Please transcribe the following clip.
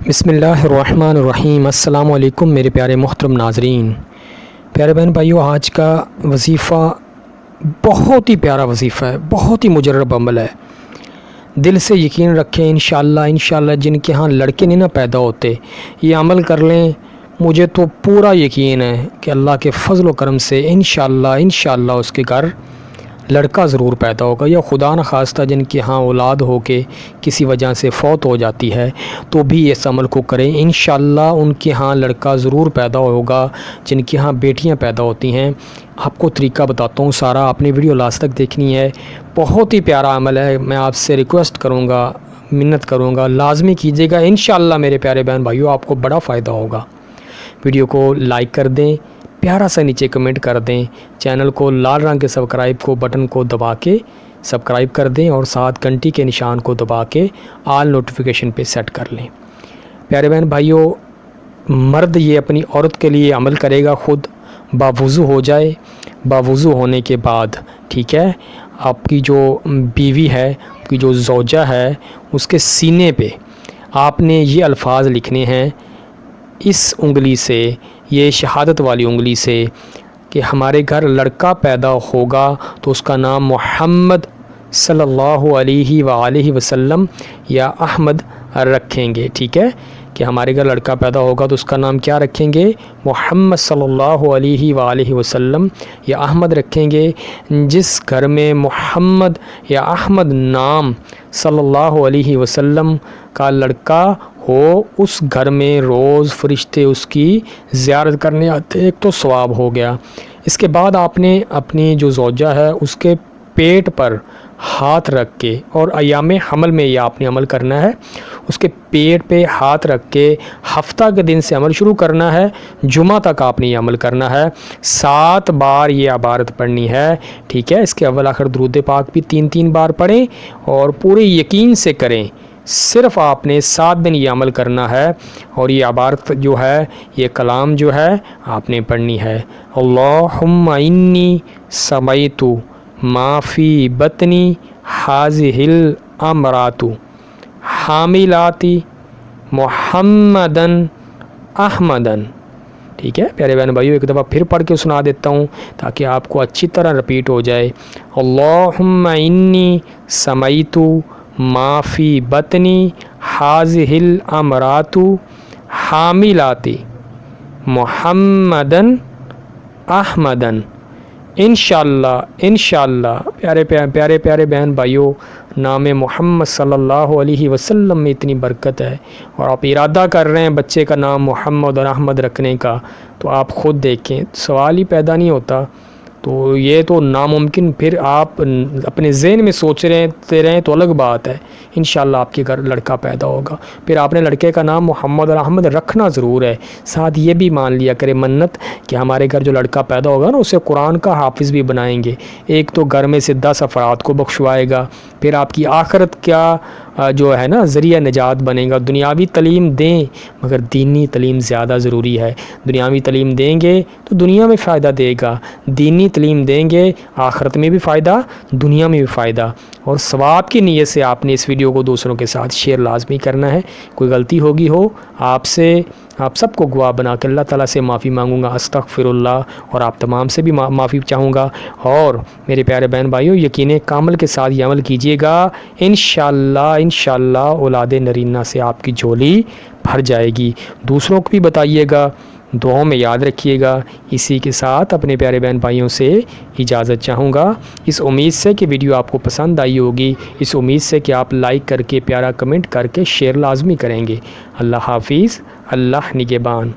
بسم اللہ الرحمن الرحیم۔ السلام علیکم میرے پیارے محترم ناظرین، پیارے بہن بھائیو، آج کا وظیفہ بہت ہی پیارا وظیفہ ہے، بہت ہی مجرب عمل ہے۔ دل سے یقین رکھیں، انشاءاللہ جن کے ہاں لڑکے نہیں نہ پیدا ہوتے، یہ عمل کر لیں، مجھے تو پورا یقین ہے کہ اللہ کے فضل و کرم سے انشاءاللہ اس کے گھر لڑکا ضرور پیدا ہوگا، یا خدا نخواستہ جن کے ہاں اولاد ہو کے کسی وجہ سے فوت ہو جاتی ہے تو بھی اس عمل کو کریں، انشاءاللہ ان کے ہاں لڑکا ضرور پیدا ہوگا۔ جن کے ہاں بیٹیاں پیدا ہوتی ہیں، آپ کو طریقہ بتاتا ہوں سارا، آپ نے ویڈیو لاسٹ تک دیکھنی ہے، بہت ہی پیارا عمل ہے۔ میں آپ سے ریکویسٹ کروں گا، منت کروں گا، لازمی کیجیے گا، انشاءاللہ میرے پیارے بہن بھائیو آپ کو بڑا فائدہ ہوگا۔ ویڈیو کو لائک کر دیں، پیارا سا نیچے کمنٹ کر دیں، چینل کو لال رنگ کے سبسکرائب کو بٹن کو دبا کے سبسکرائب کر دیں، اور ساتھ گھنٹی کے نشان کو دبا کے آل نوٹیفیکیشن پہ سیٹ کر لیں۔ پیارے بہن بھائیو، مرد یہ اپنی عورت کے لیے عمل کرے گا، خود باوضو ہو جائے، باوضو ہونے کے بعد ٹھیک ہے، آپ کی جو بیوی ہے، آپ کی جو زوجہ ہے، اس کے سینے پہ آپ نے یہ الفاظ لکھنے ہیں اس انگلی سے، یہ شہادت والی انگلی سے، کہ ہمارے گھر لڑکا پیدا ہوگا تو اس کا نام محمد صلی اللہ علیہ وآلہ وسلم یا احمد رکھیں گے، ٹھیک ہے، کہ ہمارے گھر لڑکا پیدا ہوگا تو اس کا نام کیا رکھیں گے؟ محمد صلی اللہ علیہ وآلہ وسلم یا احمد رکھیں گے۔ جس گھر میں محمد یا احمد نام صلی اللہ علیہ وسلم کا لڑکا ہو، اس گھر میں روز فرشتے اس کی زیارت کرنے آتے، ایک تو ثواب ہو گیا۔ اس کے بعد آپ نے اپنی جو زوجہ ہے اس کے پیٹ پر ہاتھ رکھ کے، اور ایام حمل میں یہ آپ نے عمل کرنا ہے، اس کے پیٹ پہ ہاتھ رکھ کے ہفتہ کے دن سے عمل شروع کرنا ہے، جمعہ تک آپ نے یہ عمل کرنا ہے، 7 بار یہ عبارت پڑھنی ہے، ٹھیک ہے۔ اس کے اول آخر درود پاک بھی 3 بار پڑھیں، اور پورے یقین سے کریں۔ صرف آپ نے 7 دن یہ عمل کرنا ہے، اور یہ عبارت جو ہے، یہ کلام جو ہے آپ نے پڑھنی ہے۔ اللہم انی سمیت ما فی بطنی ہذہ الامرات حاملاتی محمدن احمدن، ٹھیک ہے پیارے بہن بھائیو، ایک دفعہ پھر پڑھ کے سنا دیتا ہوں تاکہ آپ کو اچھی طرح رپیٹ ہو جائے۔ اللہم انی سمیت ما فی بطنی ہذہ الامرات حاملاتی محمدن احمدن۔ انشاءاللہ پیارے بہن بھائیو، نام محمد صلی اللہ علیہ وسلم میں اتنی برکت ہے، اور آپ ارادہ کر رہے ہیں بچے کا نام محمد اور احمد رکھنے کا، تو آپ خود دیکھیں، سوال ہی پیدا نہیں ہوتا، تو یہ تو ناممکن، پھر آپ اپنے ذہن میں سوچ رہے ہیں تو الگ بات ہے، انشاءاللہ آپ کے گھر لڑکا پیدا ہوگا۔ پھر آپ نے لڑکے کا نام محمد اور احمد رکھنا ضرور ہے، ساتھ یہ بھی مان لیا کرے منت کہ ہمارے گھر جو لڑکا پیدا ہوگا نا، اسے قرآن کا حافظ بھی بنائیں گے، ایک تو گھر میں سے 10 افراد کو بخشوائے گا، پھر آپ کی آخرت کیا جو ہے نا ذریعہ نجات بنے گا۔ دنیاوی تعلیم دیں مگر دینی تعلیم زیادہ ضروری ہے، دنیاوی تعلیم دیں گے تو دنیا میں فائدہ دے گا، دینی تعلیم دیں گے آخرت میں بھی فائدہ، دنیا میں بھی فائدہ۔ اور ثواب کی نیت سے آپ نے اس ویڈیو کو دوسروں کے ساتھ شیئر لازمی کرنا ہے۔ کوئی غلطی ہوگی ہو آپ سب کو گواہ بنا کے اللہ تعالیٰ سے معافی مانگوں گا، استغفر اللہ، اور آپ تمام سے بھی معافی چاہوں گا۔ اور میرے پیارے بہن بھائیو، یقین کامل کے ساتھ یہ عمل کیجیے گا، انشاءاللہ اولاد نرینہ سے آپ کی جھولی بھر جائے گی۔ دوسروں کو بھی بتائیے گا، دعاؤں میں یاد رکھیے گا۔ اسی کے ساتھ اپنے پیارے بہن بھائیوں سے اجازت چاہوں گا، اس امید سے کہ ویڈیو آپ کو پسند آئی ہوگی، اس امید سے کہ آپ لائک کر کے، پیارا کمنٹ کر کے شیئر لازمی کریں گے۔ اللہ حافظ، اللہ نگہبان۔